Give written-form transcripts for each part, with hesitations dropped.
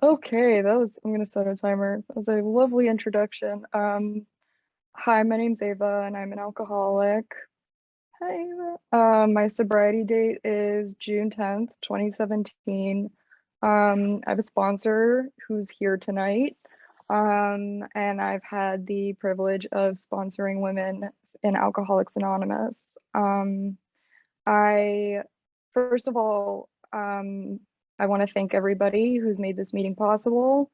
Okay, I'm gonna set a timer. That was a lovely introduction. Hi, my name's Ava and I'm an alcoholic. Hi, Ava. My sobriety date is June 10th, 2017. I have a sponsor who's here tonight. And I've had the privilege of sponsoring women in Alcoholics Anonymous. I, first of all, I want to thank everybody who's made this meeting possible.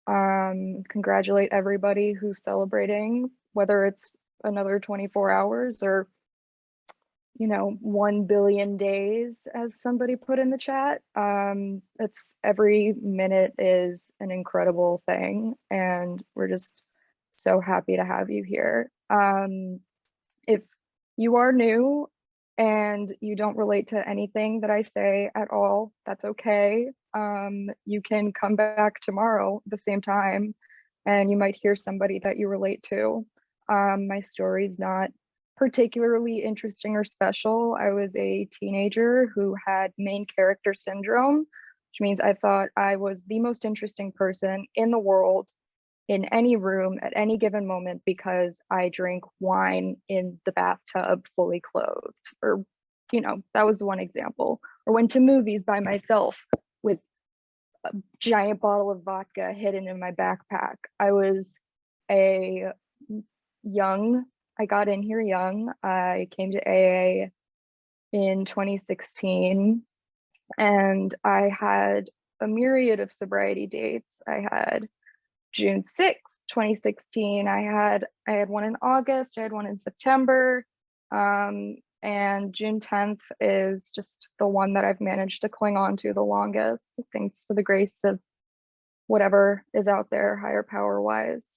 Congratulate everybody who's celebrating, whether it's another 24 hours or, 1 billion days, as somebody put in the chat. It's every minute is an incredible thing, and we're just so happy to have you here. If you are new and you don't relate to anything that I say at all, that's okay. You can come back tomorrow at the same time and you might hear somebody that you relate to. My story's not particularly interesting or special. I was a teenager who had main character syndrome, which means I thought I was the most interesting person in the world in any room at any given moment because I drank wine in the bathtub fully clothed. Or, that was one example. Or went to movies by myself with a giant bottle of vodka hidden in my backpack. I was a young, I got in here young. I came to AA in 2016 and I had a myriad of sobriety dates. I had June 6th, 2016. I had one in August, I had one in September, and June 10th is just the one that I've managed to cling on to the longest, thanks to the grace of whatever is out there, higher power wise.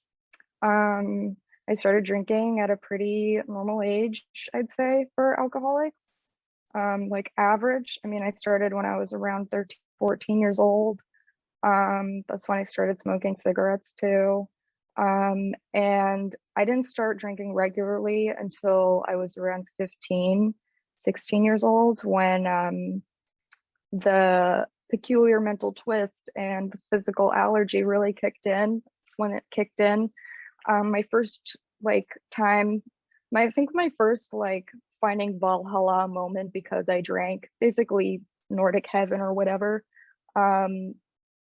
I started drinking at a pretty normal age, I'd say, for alcoholics, like average. I mean, I started when I was around 13, 14 years old. That's when I started smoking cigarettes too. And I didn't start drinking regularly until I was around 15, 16 years old when the peculiar mental twist and the physical allergy really kicked in. That's when it kicked in. My first time, I think my first finding Valhalla moment because I drank, basically Nordic heaven or whatever.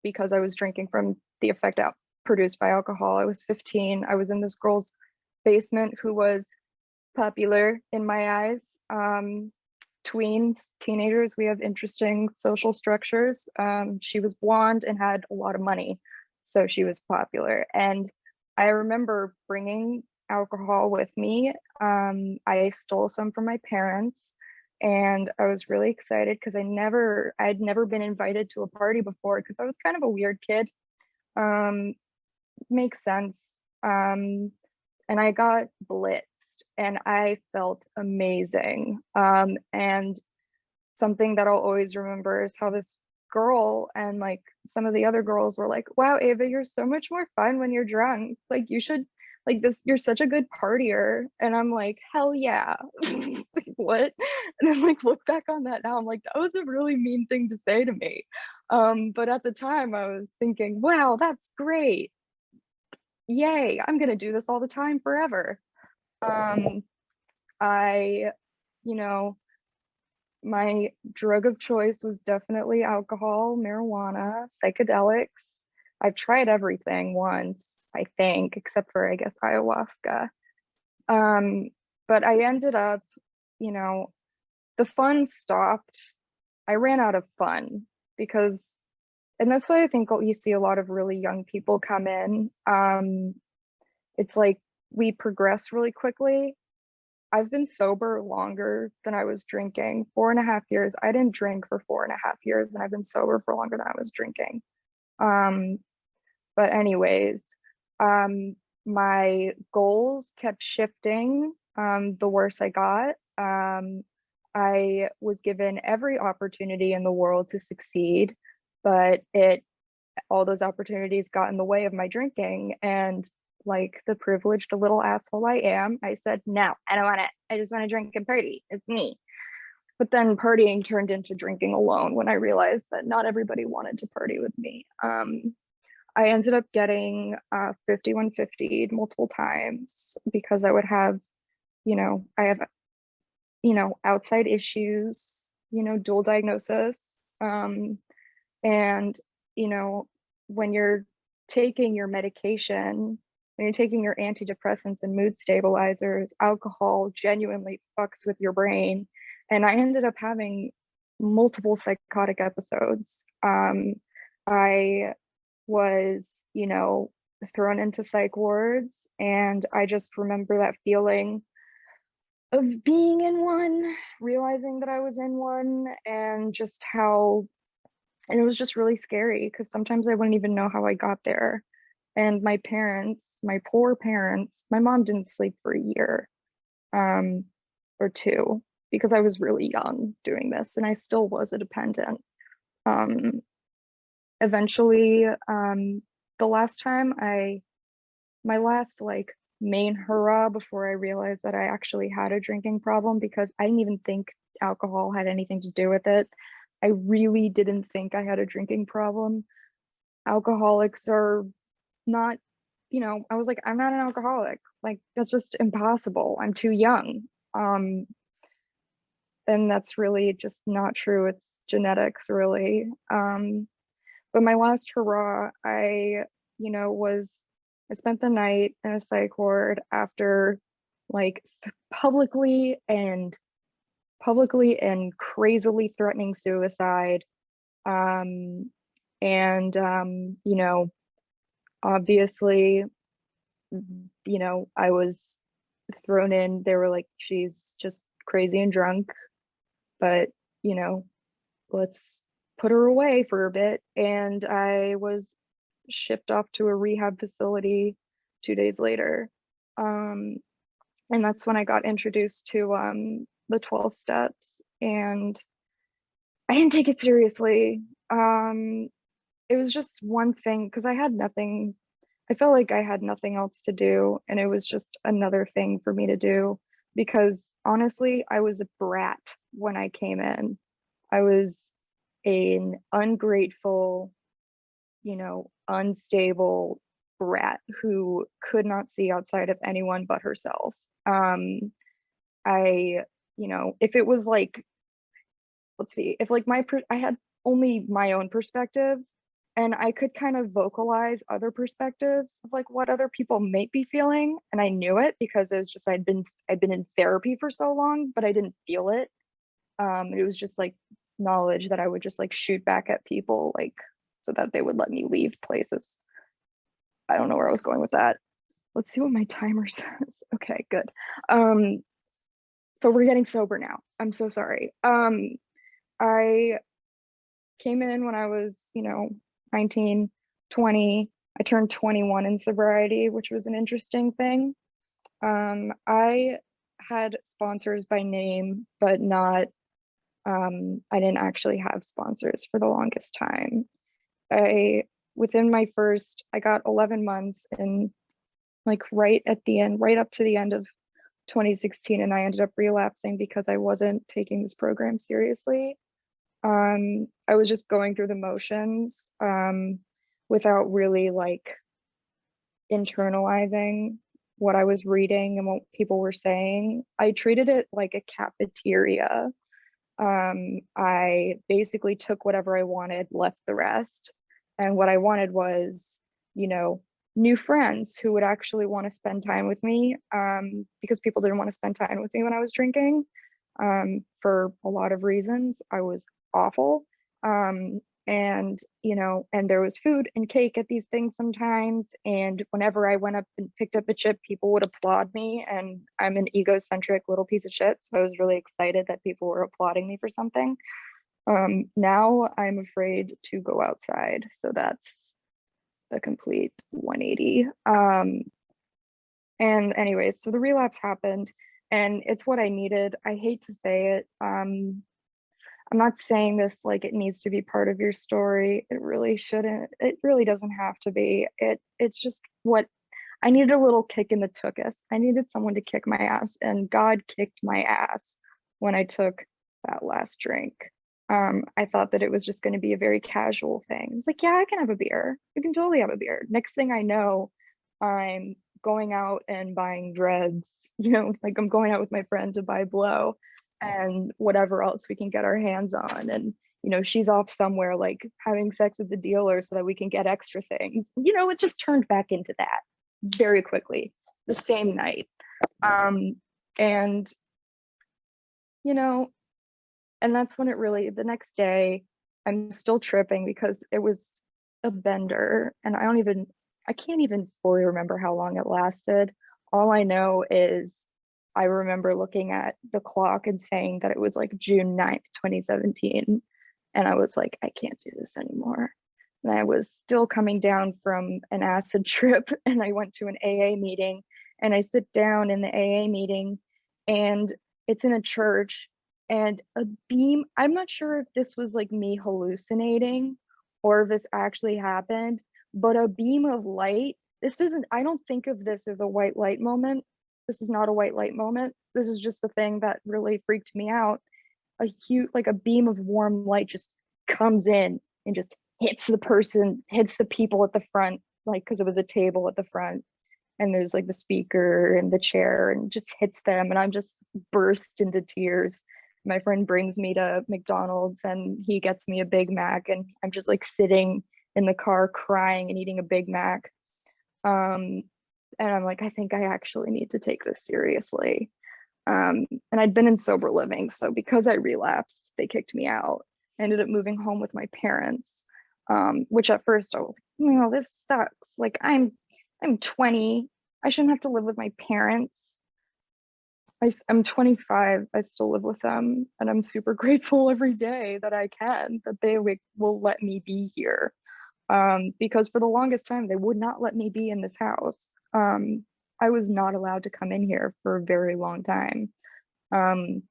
Because I was drinking from the effect produced by alcohol. I was 15. I was in this girl's basement who was popular in my eyes. Tweens, teenagers, we have interesting social structures. She was blonde and had a lot of money, so she was popular. And I remember bringing alcohol with me. I stole some from my parents. And I was really excited because I'd never been invited to a party before because I was kind of a weird kid. Makes sense. And I got blitzed and I felt amazing. And something that I'll always remember is how this girl and some of the other girls were like, wow, Ava, you're so much more fun when you're drunk. You should you're such a good partier. And I'm like, hell yeah. What? And I'm look back on that now, I'm like, that was a really mean thing to say to me. But at the time I was thinking, wow, that's great. Yay, I'm gonna do this all the time forever. I, you know, my drug of choice was definitely alcohol, marijuana, psychedelics. I've tried everything once, I think, except for, I guess, ayahuasca. But I ended up, the fun stopped. I ran out of fun because, and that's why I think you see a lot of really young people come in. It's like we progress really quickly. I've been sober longer than I was drinking. 4.5 years. I didn't drink for 4.5 years, and I've been sober for longer than I was drinking. But anyways, my goals kept shifting the worse I got. I was given every opportunity in the world to succeed, but all those opportunities got in the way of my drinking. And like the privileged little asshole I am, I said, no, I don't want it. I just want to drink and party. It's me. But then partying turned into drinking alone when I realized that not everybody wanted to party with me. I ended up getting 5150 multiple times because I would have, I have, outside issues, dual diagnosis. And, you know, when you're taking your medication, when you're taking your antidepressants and mood stabilizers, alcohol genuinely fucks with your brain. And I ended up having multiple psychotic episodes. I was, thrown into psych wards, and I just remember that feeling of being in one, realizing that I was in one, and just how, and it was just really scary because sometimes I wouldn't even know how I got there. And my parents, my poor parents, my mom didn't sleep for a year um, or two because I was really young doing this, and I still was a dependent. Um, Eventually, the last time my last like main hurrah before I realized that I actually had a drinking problem, because I didn't even think alcohol had anything to do with it. I really didn't think I had a drinking problem. Alcoholics are not, I was like, I'm not an alcoholic. Like, that's just impossible. I'm too young. Um, and that's really just not true. It's genetics, really. But my last hurrah, was I spent the night in a psych ward after like publicly and crazily threatening suicide. Um, and obviously, I was thrown in. They were like, she's just crazy and drunk, but you know, let's put her away for a bit. And I was shipped off to a rehab facility 2 days later. And that's when I got introduced to the 12 steps. And I didn't take it seriously. It was just one thing because I felt like I had nothing else to do. And it was just another thing for me to do because honestly, I was a brat when I came in. I was an ungrateful, unstable brat who could not see outside of anyone but herself. Um, I, if it was like, let's see, if like I had only my own perspective, and I could kind of vocalize other perspectives of like what other people might be feeling, and I knew it because it was just I'd been in therapy for so long, but I didn't feel it. It was just like knowledge that I would just like shoot back at people, like so that they would let me leave places. I don't know where I was going with that. Let's see what my timer says. Okay, good. So we're getting sober now. I'm so sorry. I came in when I was, 19, 20. I turned 21 in sobriety, which was an interesting thing. I had sponsors by name, but not, I didn't actually have sponsors for the longest time. I got 11 months and like right at the end, right up to the end of 2016, and I ended up relapsing because I wasn't taking this program seriously. I was just going through the motions without really like internalizing what I was reading and what people were saying. I treated it like a cafeteria. I basically took whatever I wanted, left the rest. And what I wanted was, new friends who would actually want to spend time with me, because people didn't want to spend time with me when I was drinking, for a lot of reasons. I was awful. And there was food and cake at these things sometimes. And whenever I went up and picked up a chip, people would applaud me. And I'm an egocentric little piece of shit. So I was really excited that people were applauding me for something. Now I'm afraid to go outside. So that's a complete 180. And anyways, so the relapse happened and it's what I needed. I hate to say it. I'm not saying this like it needs to be part of your story. It really shouldn't. It really doesn't have to be. It's just what I needed, a little kick in the tuchus. I needed someone to kick my ass, and God kicked my ass when I took that last drink. I thought that it was just going to be a very casual thing. It's like, yeah, I can have a beer. You can totally have a beer. Next thing I know, I'm going out and buying dreads, like I'm going out with my friend to buy blow and whatever else we can get our hands on. And, she's off somewhere like having sex with the dealer so that we can get extra things. It just turned back into that very quickly the same night. And, you know, and that's when the next day, I'm still tripping because it was a bender and I can't even fully remember how long it lasted. All I know is I remember looking at the clock and saying that it was like June 9th, 2017. And I was like, I can't do this anymore. And I was still coming down from an acid trip and I went to an AA meeting and I sit down in the AA meeting and it's in a church and a beam. I'm not sure if this was like me hallucinating or if this actually happened, but a beam of light. I don't think of this as a white light moment. This is not a white light moment. This is just a thing that really freaked me out. A huge, like a beam of warm light just comes in and just hits the people at the front, like, because it was a table at the front and there's like the speaker and the chair and just hits them and I'm just burst into tears. My friend brings me to McDonald's and he gets me a Big Mac and I'm just like sitting in the car crying and eating a Big Mac. And I'm like, I think I actually need to take this seriously. And I'd been in sober living, so because I relapsed, they kicked me out. I ended up moving home with my parents, which at first I was like, this sucks. Like I'm 20. I shouldn't have to live with my parents. I'm 25. I still live with them, and I'm super grateful every day that I can that they will let me be here. Because for the longest time they would not let me be in this house. I was not allowed to come in here for a very long time. And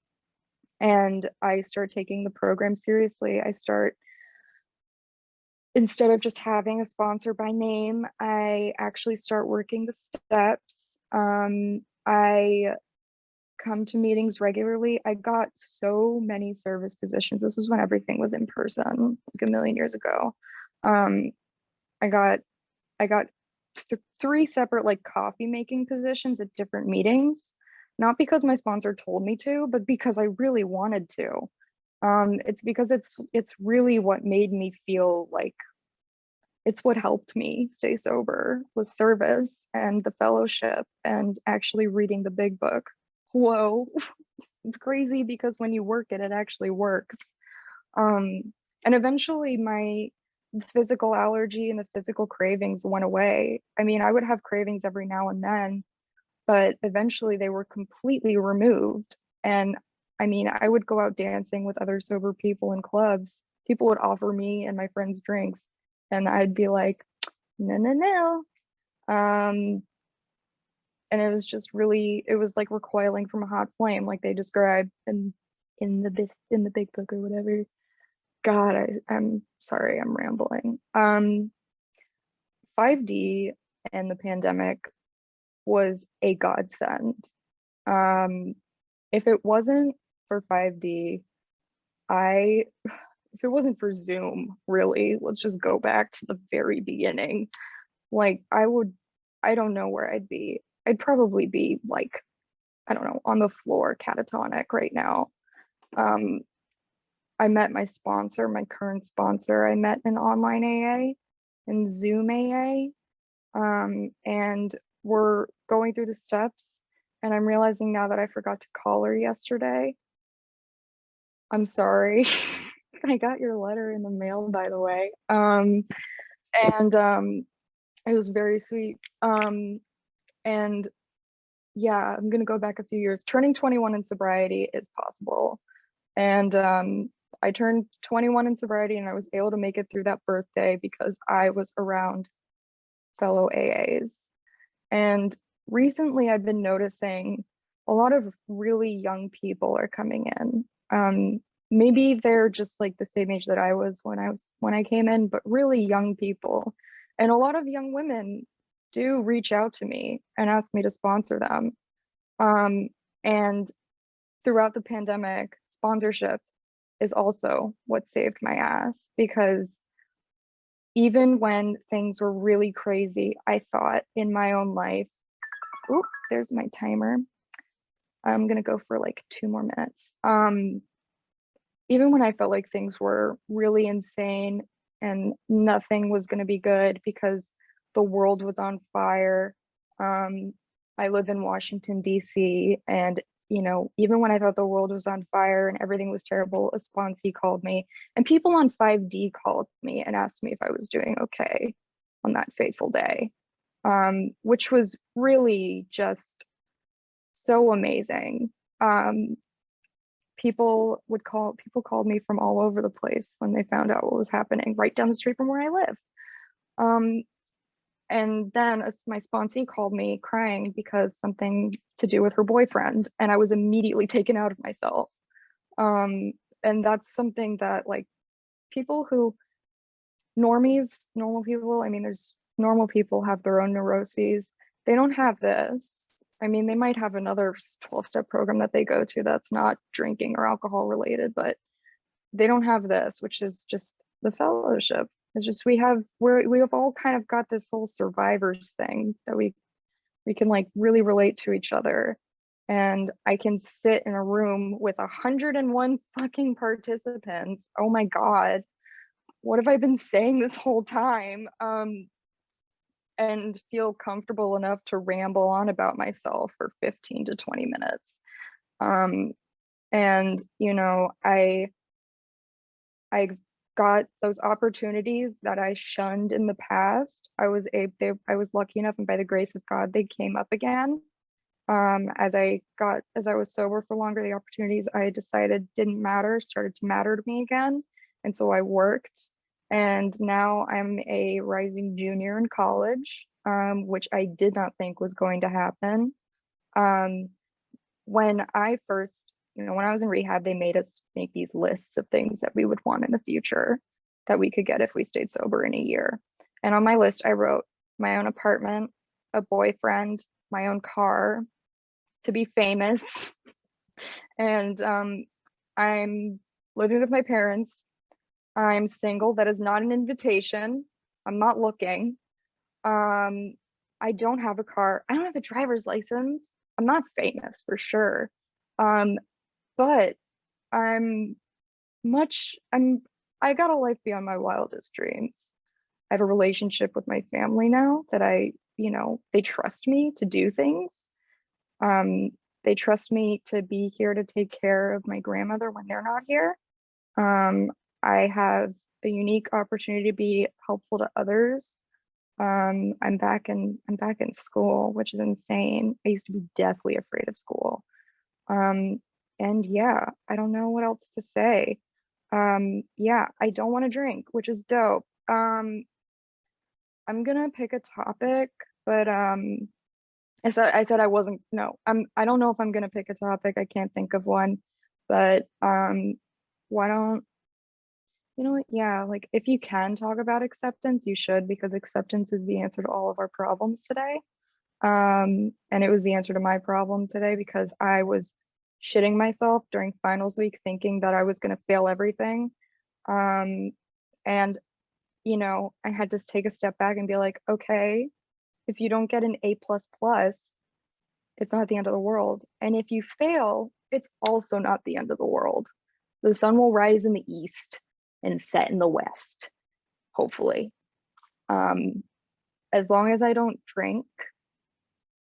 I start taking the program seriously. Instead of just having a sponsor by name, I actually start working the steps. I come to meetings regularly. I got so many service positions. This was when everything was in person, like a million years ago. I got I got three separate like coffee making positions at different meetings, not because my sponsor told me to, but because I really wanted to. It's because it's really what made me feel like it's what helped me stay sober was service and the fellowship and actually reading the big book. Whoa, it's crazy because when you work it, it actually works. And eventually my physical allergy and the physical cravings went away. I mean, I would have cravings every now and then, but eventually they were completely removed. And I mean, I would go out dancing with other sober people in clubs. People would offer me and my friends drinks, and I'd be like, no, no, no. And it was like recoiling from a hot flame, like they described in the big book or whatever. God, I'm sorry, I'm rambling. 5D and the pandemic was a godsend. If it wasn't for 5D, if it wasn't for Zoom, really, let's just go back to the very beginning. Like I don't know where I'd be. I'd probably be like, I don't know, on the floor catatonic right now. I met my sponsor, my current sponsor. I met an online AA and Zoom AA. And we're going through the steps. And I'm realizing now that I forgot to call her yesterday. I'm sorry. I got your letter in the mail, by the way. And it was very sweet. And yeah, I'm gonna go back a few years. Turning 21 in sobriety is possible. And I turned 21 in sobriety and I was able to make it through that birthday because I was around fellow AAs. And recently I've been noticing a lot of really young people are coming in. Maybe they're just like the same age that I was when I came in, but really young people. And a lot of young women do reach out to me and ask me to sponsor them. And throughout the pandemic, sponsorship is also what saved my ass, because even when things were really crazy, I thought in my own life, oh, there's my timer. I'm gonna go for like 2 more minutes. Even when I felt like things were really insane and nothing was gonna be good because the world was on fire. I live in Washington, D.C., and even when I thought the world was on fire and everything was terrible, a sponsee called me, and people on 5D called me and asked me if I was doing okay on that fateful day, which was really just so amazing. Um, people called me from all over the place when they found out what was happening right down the street from where I live. Um, and then my sponsee called me crying because something to do with her boyfriend, and I was immediately taken out of myself. Um, and that's something that, like, people who normal people, I mean, there's normal people have their own neuroses. They don't have this. I mean, they might have another 12-step program that they go to that's not drinking or alcohol related, but they don't have this, which is just the fellowship. It's just we have all kind of got this whole survivors thing that we can like really relate to each other. And I can sit in a room with 101 fucking participants. Oh my God, what have I been saying this whole time? And feel comfortable enough to ramble on about myself for 15 to 20 minutes. And I got those opportunities that I shunned in the past. I was lucky enough, and by the grace of God, they came up again. As I was sober for longer, the opportunities I decided didn't matter started to matter to me again. And so I worked, and now I'm a rising junior in college, which I did not think was going to happen. Um, when when I was in rehab, they made us make these lists of things that we would want in the future that we could get if we stayed sober in a year. And on my list, I wrote my own apartment, a boyfriend, my own car, to be famous. And I'm living with my parents. I'm single. That is not an invitation. I'm not looking. I don't have a car. I don't have a driver's license. I'm not famous for sure. But I'm I got a life beyond my wildest dreams. I have a relationship with my family now that they trust me to do things. Um, they trust me to be here to take care of my grandmother when they're not here. I have a unique opportunity to be helpful to others. I'm back in school, which is insane. I used to be deathly afraid of school. And yeah, I don't know what else to say. Yeah, I don't want to drink, which is dope. I'm gonna pick a topic, but I said I wasn't, no, I don't know if I'm gonna pick a topic. I can't think of one, but why don't you know what? Yeah, like, if you can talk about acceptance, you should, because acceptance is the answer to all of our problems today. And it was the answer to my problem today, because I was shitting myself during finals week thinking that I was going to fail everything. And I had to take a step back and be like, okay, if you don't get an A++, it's not the end of the world. And if you fail, it's also not the end of the world. The sun will rise in the east and set in the west, hopefully. As long as I don't drink,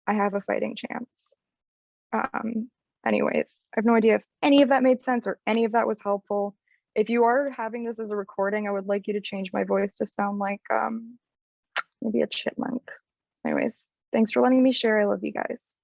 I have a fighting chance. Anyways, I have no idea if any of that made sense or any of that was helpful. If you are having this as a recording, I would like you to change my voice to sound like maybe a chipmunk. Anyways, thanks for letting me share. I love you guys.